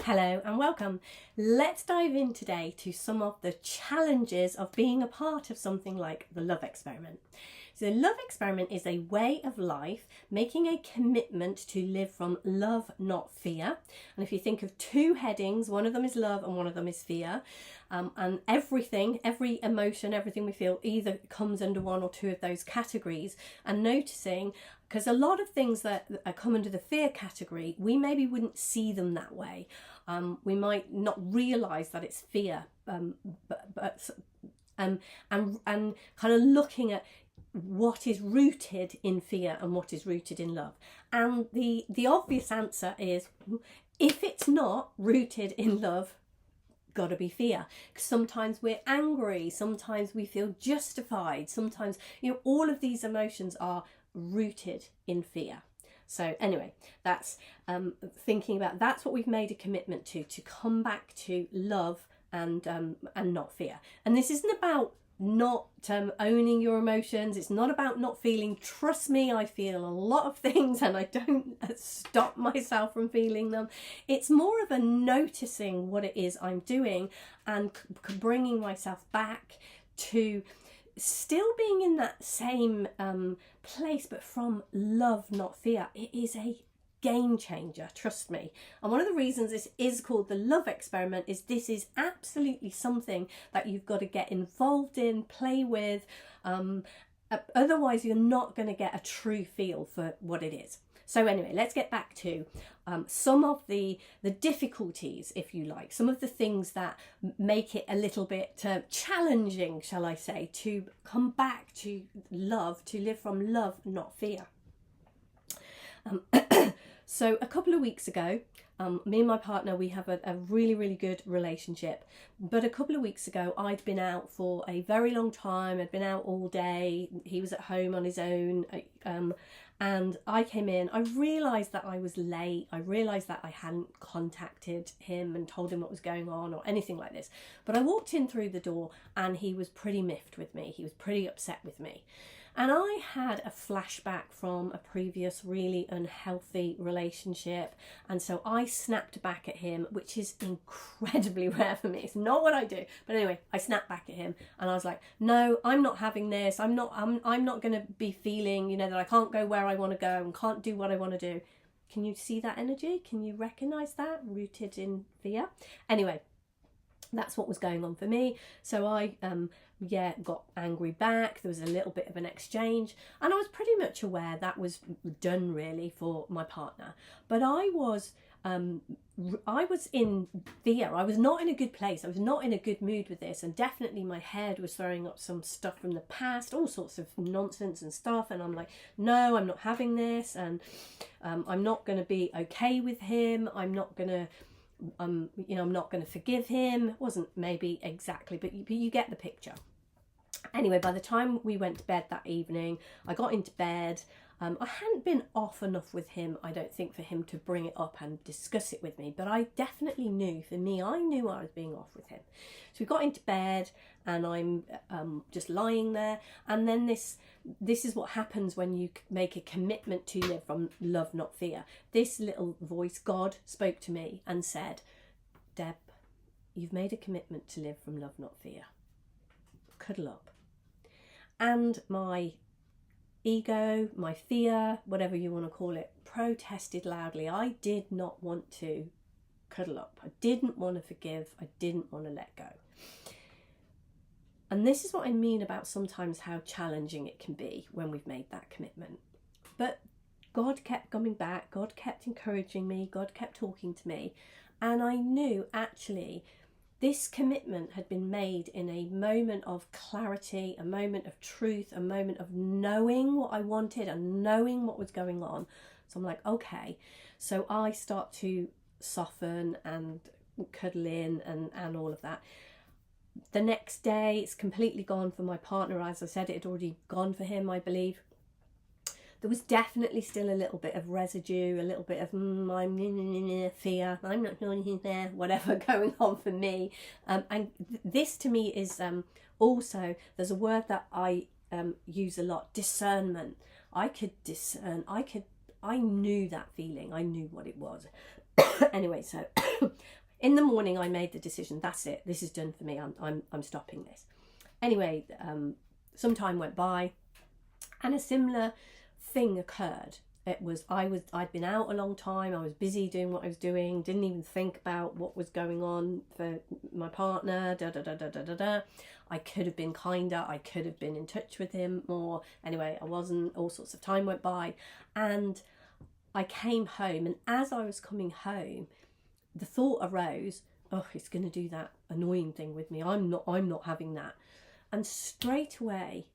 Hello and welcome. Let's dive in today to some of the challenges of being a part of something like the love experiment. So the love experiment is a way of life, making a commitment to live from love, not fear. And if you think of two headings, one of them is love and one of them is fear. And every emotion, everything we feel either comes under one or two of those categories. And noticing, because a lot of things that come under the fear category, we maybe wouldn't see them that way. We might not realise that it's fear, and kind of looking at what is rooted in fear and what is rooted in love. And the obvious answer is, if it's not rooted in love, gotta be fear. Sometimes we're angry, sometimes we feel justified, sometimes, all of these emotions are rooted in fear. So anyway, that's thinking about, that's what we've made a commitment to come back to love and not fear. And this isn't about not owning your emotions. It's not about not feeling. Trust me, I feel a lot of things and I don't stop myself from feeling them. It's more of a noticing what it is I'm doing and bringing myself back to still being in that same place, but from love, not fear. It is a game changer, trust me. And one of the reasons this is called the love experiment is this is absolutely something that you've got to get involved in, play with. Otherwise, you're not going to get a true feel for what it is. So anyway, let's get back to some of the difficulties, if you like, some of the things that make it a little bit challenging, shall I say, to come back to love, to live from love, not fear. So a couple of weeks ago, me and my partner, we have a really, really good relationship. But a couple of weeks ago, I'd been out for a very long time. I'd been out all day. He was at home on his own. And I came in. I realised that I was late. I realised that I hadn't contacted him and told him what was going on or anything like this. But I walked in through the door and he was pretty miffed with me. He was pretty upset with me. And I had a flashback from a previous really unhealthy relationship. And so I snapped back at him, which is incredibly rare for me. It's not what I do. But anyway, I snapped back at him and I was like, no, I'm not having this. I'm not going to be feeling, that I can't go where I want to go and can't do what I want to do. Can you see that energy? Can you recognize that rooted in fear? Anyway, that's what was going on for me. So I got angry back. There was a little bit of an exchange and I was pretty much aware that was done really for my partner. But I was in fear. I was not in a good place. I was not in a good mood with this, and definitely my head was throwing up some stuff from the past, all sorts of nonsense and stuff, and I'm like, no, I'm not having this, and I'm not going to be okay with him. I'm not going to I'm not going to forgive him. It wasn't maybe exactly, but you get the picture. Anyway, by the time we went to bed that evening, I got into bed. I hadn't been off enough with him, I don't think, for him to bring it up and discuss it with me. But I definitely knew, for me, I knew I was being off with him. So we got into bed and I'm just lying there. And then this is what happens when you make a commitment to live from love, not fear. This little voice, God, spoke to me and said, Deb, you've made a commitment to live from love, not fear. Cuddle up. And my ego, my fear, whatever you want to call it, protested loudly. I did not want to cuddle up. I didn't want to forgive. I didn't want to let go. And this is what I mean about sometimes how challenging it can be when we've made that commitment. But God kept coming back. God kept encouraging me. God kept talking to me. And I knew actually this commitment had been made in a moment of clarity, a moment of truth, a moment of knowing what I wanted and knowing what was going on. So I'm like, okay. So I start to soften and cuddle in and all of that. The next day, it's completely gone for my partner. As I said, it had already gone for him, I believe. There was definitely still a little bit of residue, a little bit of I'm fear, I'm not doing anything there, whatever going on for me. And this to me is also, there's a word that I use a lot, discernment. I could discern, I knew that feeling, I knew what it was. Anyway, so In the morning, I made the decision. That's it. This is done for me. I'm stopping this. Anyway, some time went by, and a similar thing occurred. I'd been out a long time. I was busy doing what I was doing. Didn't even think about what was going on for my partner. I could have been kinder. I could have been in touch with him more. Anyway, I wasn't. All sorts of time went by, and I came home. And as I was coming home, the thought arose, oh, it's going to do that annoying thing with me. I'm not having that. And straight away,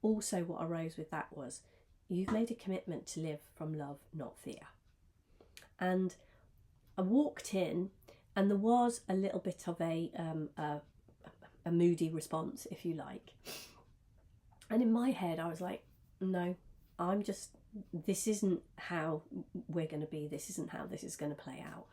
also what arose with that was, you've made a commitment to live from love, not fear. And I walked in, and there was a little bit of a moody response, if you like. And in my head, I was like, no, this isn't how we're going to be. This isn't how this is going to play out.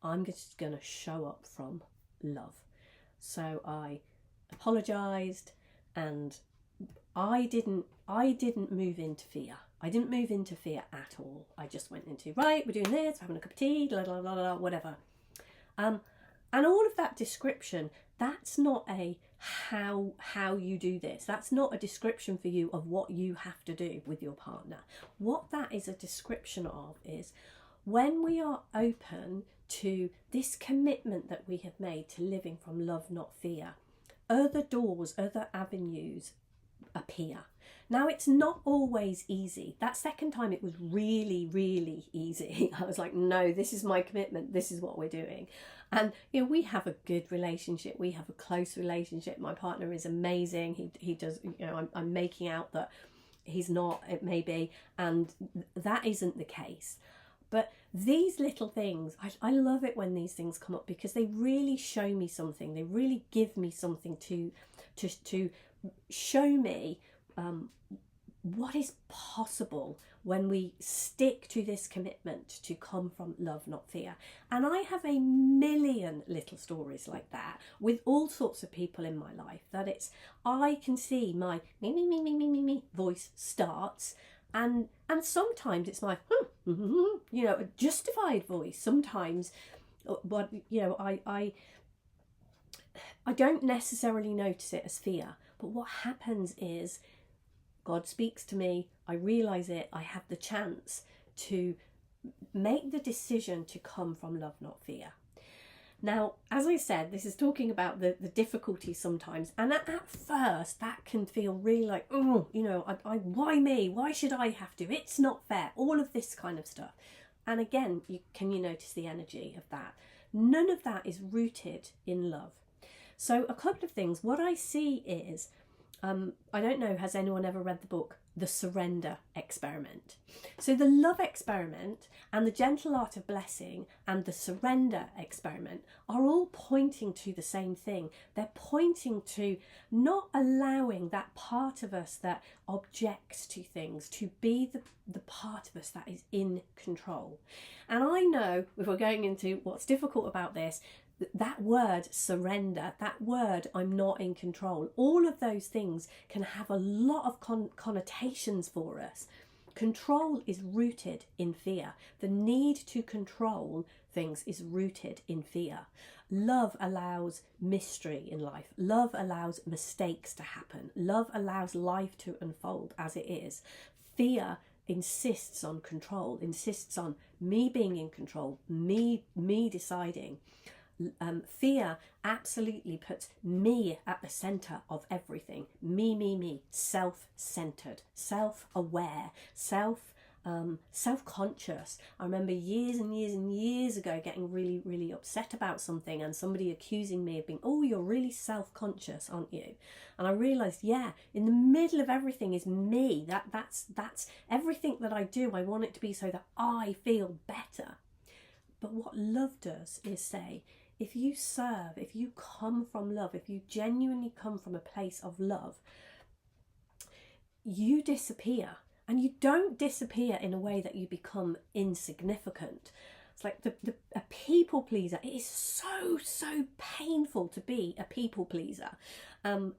I'm just going to show up from love. So I apologised, and I didn't move into fear. I didn't move into fear at all. I just went into, right, we're doing this, we're having a cup of tea, blah, blah, blah, blah, whatever. And all of that description, that's not a how you do this. That's not a description for you of what you have to do with your partner. What that is a description of is when we are open to this commitment that we have made to living from love, not fear, other doors, other avenues appear. Now, it's not always easy. That second time it was really, really easy. I was like, no, this is my commitment. This is what we're doing. And, we have a good relationship. We have a close relationship. My partner is amazing. He does, I'm making out that he's not, it may be, and that isn't the case. But these little things, I love it when these things come up, because they really show me something. They really give me something to show me what is possible when we stick to this commitment to come from love, not fear. And I have a million little stories like that with all sorts of people in my life, that I can see my me voice starts, and sometimes it's my a justified voice. Sometimes, but I don't necessarily notice it as fear. But what happens is God speaks to me, I realise it, I have the chance to make the decision to come from love, not fear. Now, as I said, this is talking about the difficulty sometimes, and at first that can feel really like, why me? Why should I have to? It's not fair. All of this kind of stuff. And again, can you notice the energy of that? None of that is rooted in love. So a couple of things. What I see is, I don't know, has anyone ever read the book The Surrender Experiment? So the love experiment and the gentle art of blessing and the surrender experiment are all pointing to the same thing. They're pointing to not allowing that part of us that objects to things to be the part of us that is in control. And I know, if we're going into what's difficult about this, that word surrender, that word I'm not in control, all of those things can have a lot of connotations for us. Control is rooted in fear. The need to control things is rooted in fear. Love allows mystery in life. Love allows mistakes to happen. Love allows life to unfold as it is. Fear insists on control, insists on me being in control, me deciding. Fear absolutely puts me at the centre of everything. Me, self-centred, self-aware, self-conscious. I remember years and years and years ago getting really, really upset about something, and somebody accusing me of being, oh, you're really self-conscious, aren't you? And I realised, yeah, in the middle of everything is me. That's everything that I do. I want it to be so that I feel better. But what love does is say, if you serve, if you come from love, if you genuinely come from a place of love, you disappear. And you don't disappear in a way that you become insignificant, It's like a people pleaser. It is so painful to be a people pleaser.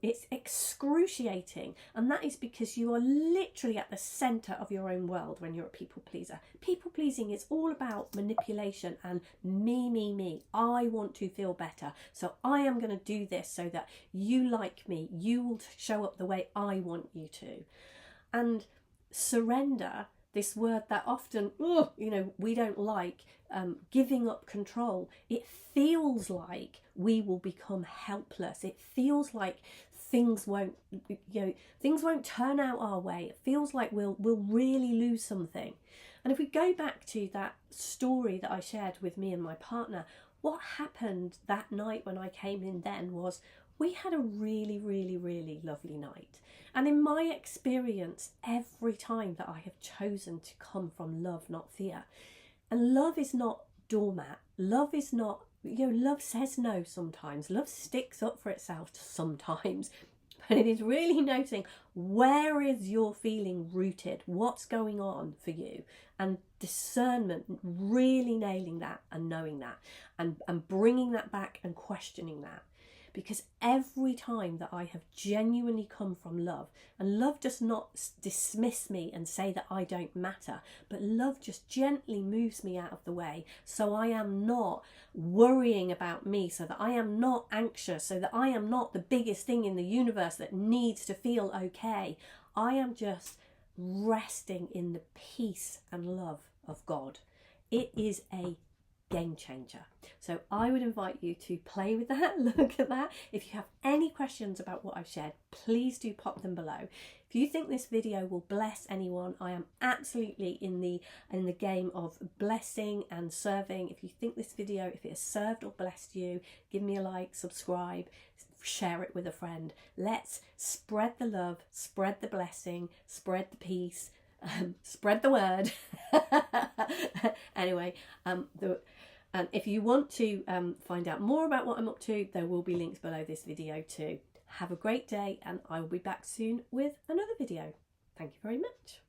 It's excruciating, and that is because you are literally at the centre of your own world when you're a people pleaser. People pleasing is all about manipulation and me. I want to feel better, so I am going to do this so that you like me. You will show up the way I want you to. And surrender, this word that often, we don't like, giving up control. It feels like we will become helpless. It feels like things won't turn out our way. It feels like we'll really lose something. And if we go back to that story that I shared with me and my partner, what happened that night when I came in then was we had a really lovely night. And in my experience, every time that I have chosen to come from love, not fear, and love is not doormat, love is not, love says no sometimes, love sticks up for itself sometimes, but it is really noting where is your feeling rooted, what's going on for you, and discernment, really nailing that and knowing that, and bringing that back and questioning that. Because every time that I have genuinely come from love, and love does not dismiss me and say that I don't matter, but love just gently moves me out of the way, so I am not worrying about me, so that I am not anxious, so that I am not the biggest thing in the universe that needs to feel okay. I am just resting in the peace and love of God. It is a game changer. So I would invite you to play with that, look at that. If you have any questions about what I've shared, please do pop them below. If you think this video will bless anyone, I am absolutely in the game of blessing and serving. If you think this video, if it has served or blessed you, give me a like, subscribe, share it with a friend. Let's spread the love, spread the blessing, spread the peace, spread the word. Anyway, and if you want to find out more about what I'm up to, there will be links below this video too. Have a great day, and I will be back soon with another video. Thank you very much.